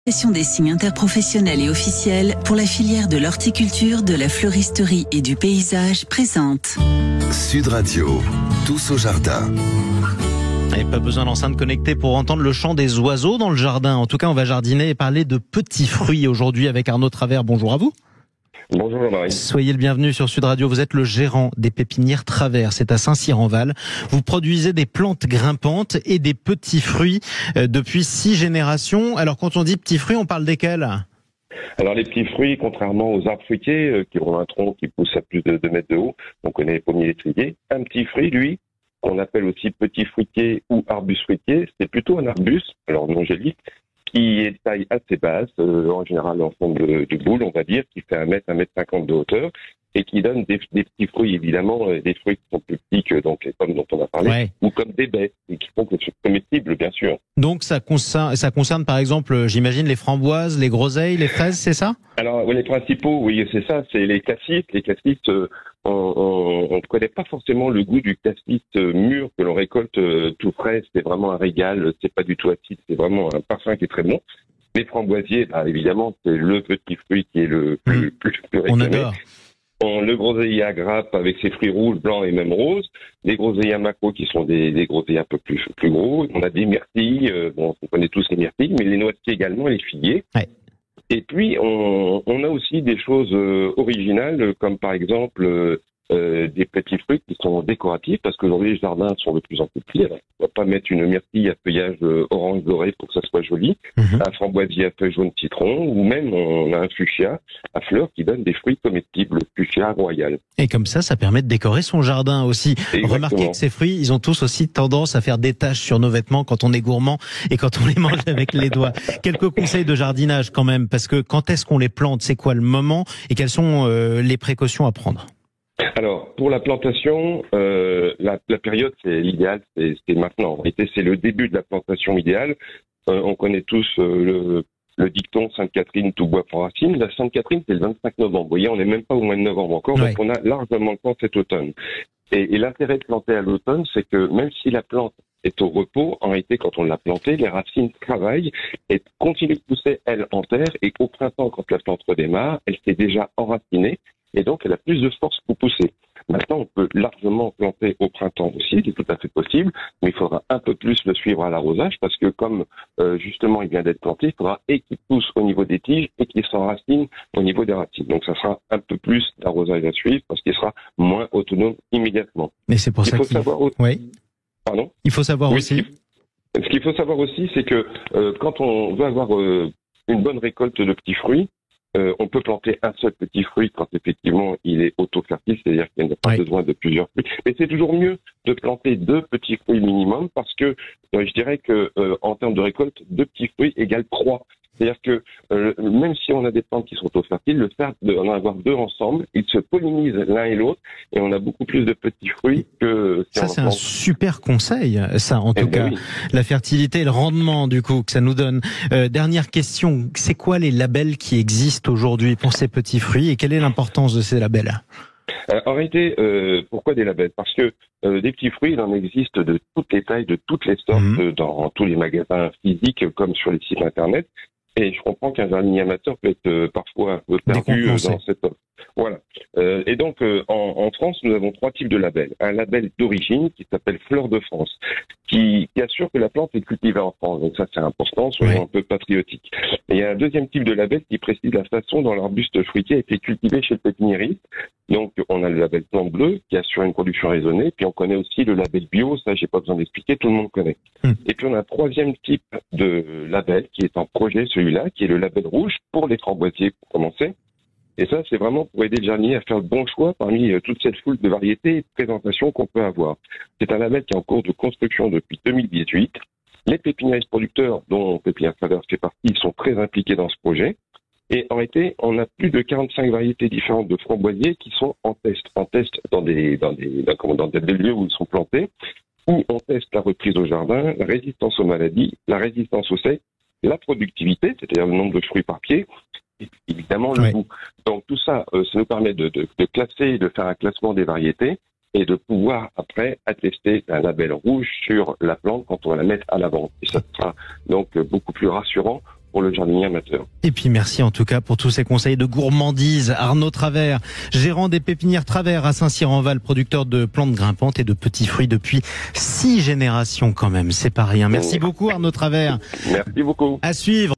L'association des signes interprofessionnels et officiels pour la filière de l'horticulture, de la fleuristerie et du paysage présente Sud Radio, tous au jardin. Et pas besoin d'enceinte connectée pour entendre le chant des oiseaux dans le jardin. En tout cas, on va jardiner et parler de petits fruits aujourd'hui avec Arnaud Travers. Bonjour à vous. Bonjour Jean-Marie. Soyez le bienvenu sur Sud Radio. Vous êtes le gérant des pépinières Travers. C'est à Saint-Cyr-en-Val. Vous produisez des plantes grimpantes et des petits fruits depuis 6 générations. Alors quand on dit petits fruits, on parle desquels ? Alors les petits fruits, contrairement aux arbres fruitiers qui ont un tronc qui pousse à plus de 2 mètres de haut, on connaît les pommiers létriers. Un petit fruit, lui, qu'on appelle aussi petit fruitier ou arbuste fruitier, c'est plutôt un arbuste, alors non gélique, qui est de taille assez basse, en général en forme de boule, on va dire, qui fait 1 mètre, 1 mètre 50 de hauteur, et qui donne des petits fruits, évidemment, des fruits qui sont plus petits que donc, les pommes dont on a parlé, Ouais. ou comme des baies, et qui font que c'est comestible, bien sûr. Donc ça concerne par exemple, j'imagine, les framboises, les groseilles, les fraises, c'est ça ? Alors, les principaux, oui, c'est ça, c'est les cassis. Les cassis, on ne connaît pas forcément le goût du cassis mûr que l'on récolte tout frais. C'est vraiment un régal, c'est pas du tout acide, c'est vraiment un parfum qui est très bon. Les framboisiers, bah, évidemment, c'est le petit fruit qui est le plus On réclamé. adore. Le groseillier à grappe avec ses fruits rouges, blancs et même roses. Les groseilliers à macro qui sont des groseilliers un peu plus gros. On a des myrtilles, on connaît tous les myrtilles, mais les noisetiers également, et les figuiers. Ouais. Et puis, on a aussi des choses originales, comme par exemple des petits fruits qui sont décoratifs, parce qu'aujourd'hui, les jardins sont de plus en plus petits. Alors, on ne va pas mettre une myrtille à feuillage orange doré pour que ça soit joli, un framboisier à feuilles jaune citron, ou même on a un fuchsia à fleurs qui donne des fruits comestibles, le fuchsia royal. Et comme ça permet de décorer son jardin aussi. Exactement. Remarquez que ces fruits, ils ont tous aussi tendance à faire des taches sur nos vêtements quand on est gourmand et quand on les mange avec les doigts. Quelques conseils de jardinage quand même, parce que quand est-ce qu'on les plante, c'est quoi le moment et quelles sont les précautions à prendre ? Alors, pour la plantation, la période, c'est l'idéal, c'est maintenant. En réalité, c'est le début de la plantation idéale. On connaît tous le dicton Sainte-Catherine, tout bois prend racine. La Sainte-Catherine, c'est le 25 novembre. Vous voyez, on n'est même pas au mois de novembre encore, Ouais. donc on a largement le temps cet automne. Et l'intérêt de planter à l'automne, c'est que même si la plante est au repos, en réalité, quand on l'a plantée, les racines travaillent et continuent de pousser, elles, en terre. Et au printemps, quand la plante redémarre, elle s'est déjà enracinée. Et donc, elle a plus de force pour pousser. Maintenant, on peut largement planter au printemps aussi, c'est tout à fait possible, mais il faudra un peu plus le suivre à l'arrosage parce que comme justement il vient d'être planté, il faudra et qu'il pousse au niveau des tiges et qu'il s'enracine au niveau des racines. Donc, ça sera un peu plus d'arrosage à suivre parce qu'il sera moins autonome immédiatement. Mais c'est pour ça qu'il savoir Oui. Pardon. Il faut savoir Oui, aussi. Ce qu'il faut savoir aussi, c'est que quand on veut avoir une bonne récolte de petits fruits, on peut planter un seul petit fruit quand effectivement il est auto-fertile, c'est-à-dire qu'il n'y a pas besoin de plusieurs fruits. Mais c'est toujours mieux de planter 2 petits fruits minimum parce que je dirais que en termes de récolte, 2 petits fruits égale 3. C'est-à-dire que même si on a des plantes qui sont auto-fertiles, le fait d'en avoir 2 ensemble, ils se pollinisent l'un et l'autre et on a beaucoup plus de petits fruits que... Ça, c'est un super conseil, ça, en tout cas. Oui. La fertilité et le rendement, du coup, que ça nous donne. Dernière question, c'est quoi les labels qui existent aujourd'hui pour ces petits fruits et quelle est l'importance de ces labels ? En réalité, pourquoi des labels ? Parce que des petits fruits, il en existe de toutes les tailles, de toutes les sortes, dans tous les magasins physiques comme sur les sites internet. Et je comprends qu'un jardinier amateur peut être parfois un peu perdu dans cette offre. Voilà. Et donc, en France, nous avons 3 types de labels. Un label d'origine qui s'appelle Fleur de France, qui assure que la plante est cultivée en France. Donc ça, c'est important, soyons un peu patriotiques. Et il y a un deuxième type de label qui précise la façon dont l'arbuste fruitier a été cultivé chez le pépiniériste. Donc, on a le label Plante Bleue qui assure une production raisonnée. Puis, on connaît aussi le label Bio. Ça, j'ai pas besoin d'expliquer, tout le monde connaît. Et puis, on a un 3e type de label qui est en projet, celui-là, qui est le label rouge pour les framboisiers, pour commencer. Et ça, c'est vraiment pour aider le jardinier à faire le bon choix parmi toute cette foule de variétés et de présentations qu'on peut avoir. C'est un label qui est en cours de construction depuis 2018. Les pépiniéristes producteurs, dont Pépinière Travers fait partie, sont très impliqués dans ce projet. Et en réalité, on a plus de 45 variétés différentes de framboisiers qui sont en test dans des lieux où ils sont plantés, où on teste la reprise au jardin, la résistance aux maladies, la résistance au sec, la productivité, c'est-à-dire le nombre de fruits par pied, et évidemment le goût. Donc tout ça, ça nous permet de classer, de faire un classement des variétés et de pouvoir après attester un label rouge sur la plante quand on va la mettre à la vente. Et ça sera donc beaucoup plus rassurant pour le jardinier amateur. Et puis merci en tout cas pour tous ces conseils de gourmandise. Arnaud Travers, gérant des pépinières Travers à Saint-Cyr-en-Val, producteur de plantes grimpantes et de petits fruits depuis 6 générations quand même, c'est pas rien. Merci beaucoup Arnaud Travers. Merci beaucoup. À suivre.